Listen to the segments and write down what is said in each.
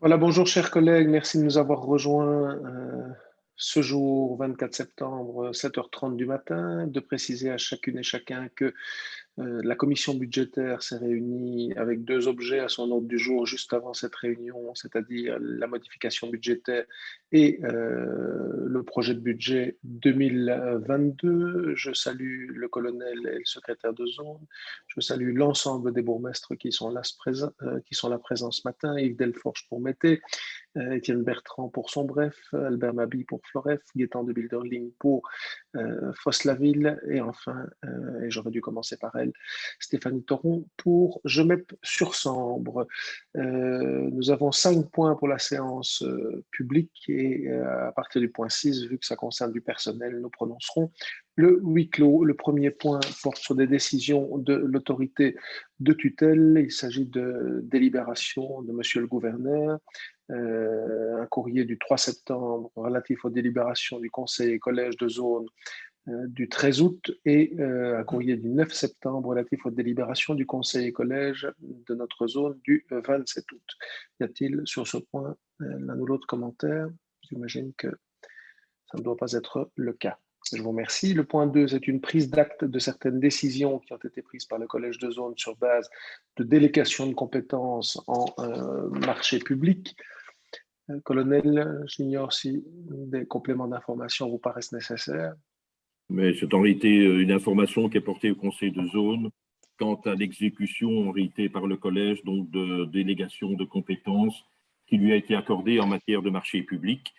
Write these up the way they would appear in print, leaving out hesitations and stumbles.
Voilà, bonjour chers collègues, merci de nous avoir rejoints ce jour 24 septembre, 7h30 du matin, de préciser à chacune et chacun que la commission budgétaire s'est réunie avec deux objets à son ordre du jour juste avant cette réunion, c'est-à-dire la modification budgétaire et le projet de budget 2022. Je salue le colonel et le secrétaire de zone. Je salue l'ensemble des bourgmestres qui sont là présents ce matin, Yves Delforge pour Mété, Étienne Bertrand pour son bref, Albert Mabi pour Floref, Gaétan de Bilderling pour Fosse-la-Ville et enfin, et j'aurais dû commencer par elle, Stéphanie Thoron pour Gemep sur Sambre. Nous avons 5 points pour la séance publique et à partir du point 6, vu que ça concerne du personnel, nous prononcerons le huis clos. Le premier point porte sur des décisions de l'autorité de tutelle. Il s'agit de délibération de monsieur le gouverneur, un courrier du 3 septembre relatif aux délibérations du conseil et collège de zone du 13 août et un courrier du 9 septembre relatif aux délibérations du conseil et collège de notre zone du 27 août. Y a-t-il sur ce point l'un ou l'autre commentaire? J'imagine que ça ne doit pas être le cas. Je vous remercie. Le point 2, c'est une prise d'acte de certaines décisions qui ont été prises par le collège de zone sur base de délégation de compétences en marché public. Colonel, j'ignore si des compléments d'information vous paraissent nécessaires. Mais c'est en réalité une information qui est portée au conseil de zone quant à l'exécution en réalité par le collège donc de délégation de compétences qui lui a été accordée en matière de marché public,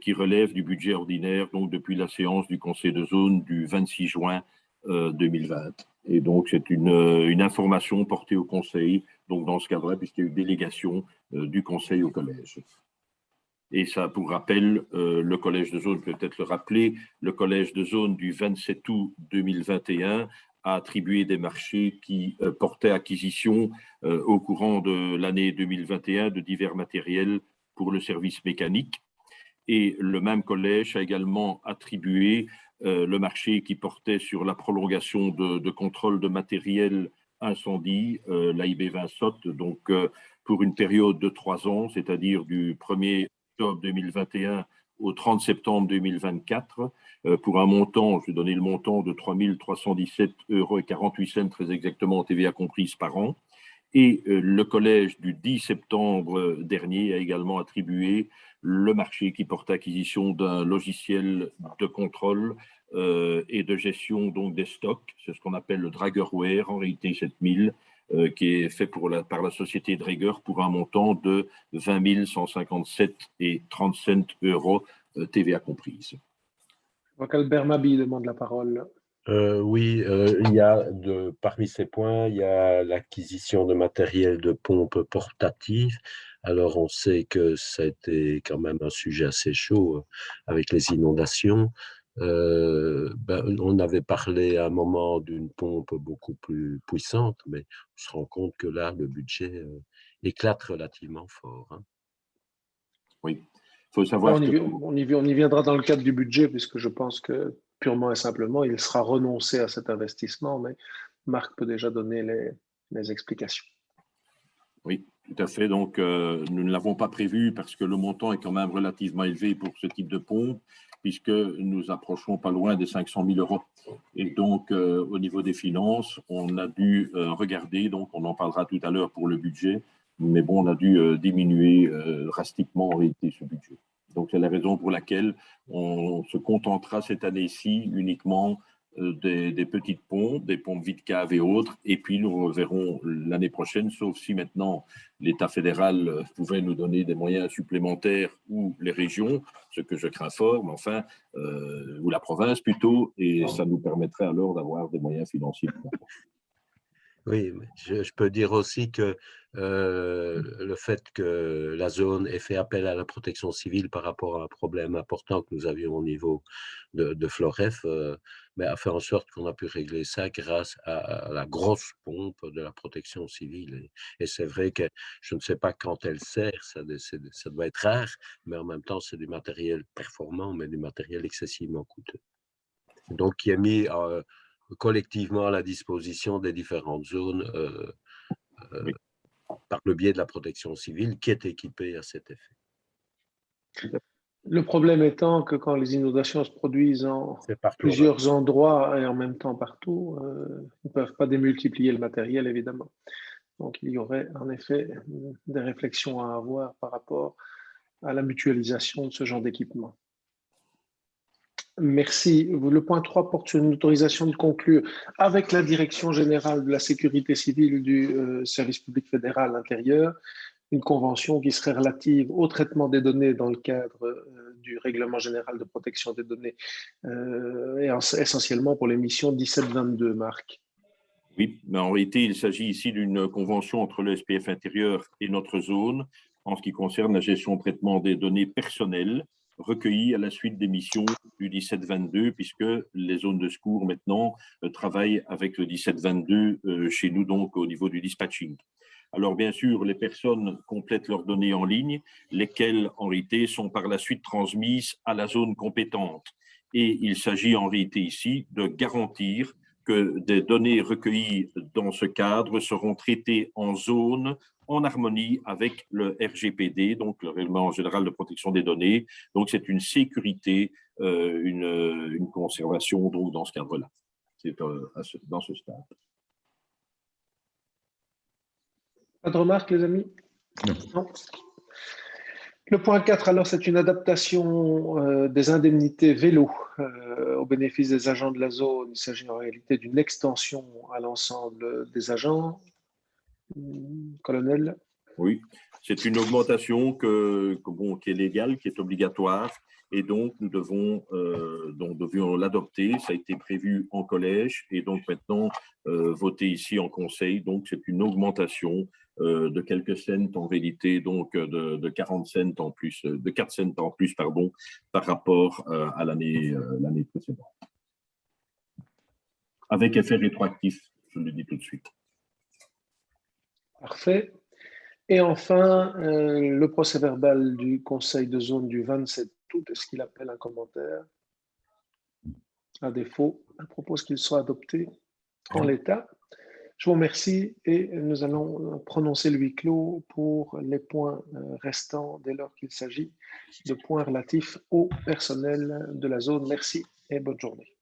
qui relève du budget ordinaire donc depuis la séance du conseil de zone du 26 juin 2020. Et donc c'est une information portée au conseil donc dans ce cadre-là puisqu'il y a eu délégation du conseil au collège. Et ça, pour rappel, le collège de zone, peut-être le rappeler, le collège de zone du 27 août 2021 a attribué des marchés qui portaient acquisition au courant de l'année 2021 de divers matériels pour le service mécanique. Et le même collège a également attribué le marché qui portait sur la prolongation de contrôle de matériel incendie, l'AIB 20 SOT, donc pour une période de 3 ans, c'est-à-dire du 1er octobre 2021 au 30 septembre 2024, pour un montant, je vais donner le montant de 3 317,48 €, très exactement, TVA comprise par an. Et le collège du 10 septembre dernier a également attribué le marché qui porte acquisition d'un logiciel de contrôle et de gestion donc des stocks. C'est ce qu'on appelle le Dragerware, en réalité 7000, qui est fait par la société Draeger pour un montant de 20 157,30 €, TVA comprise. Je vois qu'Albert Mabi demande la parole. Oui, il y a parmi ces points, il y a l'acquisition de matériel de pompe portatif. Alors, on sait que ça a été quand même un sujet assez chaud avec les inondations. On avait parlé à un moment d'une pompe beaucoup plus puissante, mais on se rend compte que là, le budget éclate relativement fort, hein. Oui, il faut savoir on y viendra dans le cadre du budget, puisque je pense que purement et simplement, il sera renoncé à cet investissement, mais Marc peut déjà donner les explications. Oui, tout à fait. Donc, nous ne l'avons pas prévu parce que le montant est quand même relativement élevé pour ce type de pompe, puisque nous approchons pas loin des 500 000 €. Et donc, au niveau des finances, on a dû regarder, donc on en parlera tout à l'heure pour le budget, mais bon, on a dû diminuer drastiquement en réalité ce budget. Donc, c'est la raison pour laquelle on se contentera cette année-ci uniquement des petites pompes, des pompes vide cave et autres, et puis nous reverrons l'année prochaine, sauf si maintenant l'État fédéral pouvait nous donner des moyens supplémentaires ou les régions, ce que je crains fort, mais enfin, ou la province plutôt, et ça nous permettrait alors d'avoir des moyens financiers. Oui, mais je peux dire aussi que le fait que la zone ait fait appel à la protection civile par rapport à un problème important que nous avions au niveau de Floref, a fait en sorte qu'on a pu régler ça grâce à la grosse pompe de la protection civile. Et c'est vrai que je ne sais pas quand elle sert, ça doit être rare, mais en même temps, c'est du matériel performant, mais du matériel excessivement coûteux. Donc, qui est mis collectivement à la disposition des différentes zones Oui. par le biais de la protection civile qui est équipée à cet effet. Le problème étant que quand les inondations se produisent en plusieurs endroits et en même temps partout, ils ne peuvent pas démultiplier le matériel, évidemment. Donc, il y aurait en effet des réflexions à avoir par rapport à la mutualisation de ce genre d'équipement. Merci. Le point 3 porte sur une autorisation de conclure avec la Direction générale de la sécurité civile du service public fédéral intérieur une convention qui serait relative au traitement des données dans le cadre du règlement général de protection des données et essentiellement pour les missions 17-22, Marc. Oui, mais en réalité, il s'agit ici d'une convention entre le SPF intérieur et notre zone en ce qui concerne la gestion de traitement des données personnelles recueillies à la suite des missions du 17-22, puisque les zones de secours maintenant travaillent avec le 17-22 chez nous, donc au niveau du dispatching. Alors, bien sûr, les personnes complètent leurs données en ligne, lesquelles, en réalité, sont par la suite transmises à la zone compétente. Et il s'agit en réalité ici de garantir que des données recueillies dans ce cadre seront traitées en zone, en harmonie avec le RGPD, donc le Règlement général de protection des données. Donc, c'est une sécurité, une conservation donc, dans ce cadre-là. C'est dans ce stade. Pas de remarques, les amis? Non. Le point 4, alors, c'est une adaptation des indemnités vélo au bénéfice des agents de la zone. Il s'agit en réalité d'une extension à l'ensemble des agents. Colonel? Oui, c'est une augmentation qui est légale, qui est obligatoire, et donc nous devions l'adopter. Ça a été prévu en collège et donc maintenant voté ici en conseil. Donc c'est une augmentation de quelques cents en réalité, donc de 40 cents en plus, de 4 cents en plus, pardon, par rapport à l'année précédente. Avec effet rétroactif, je le dis tout de suite. Parfait. Et enfin, le procès-verbal du Conseil de zone du 27 août, est-ce qu'il appelle un commentaire? À défaut, je propose qu'il soit adopté en l'état. Je vous remercie et nous allons prononcer le huis clos pour les points restants dès lors qu'il s'agit de points relatifs au personnel de la zone. Merci et bonne journée.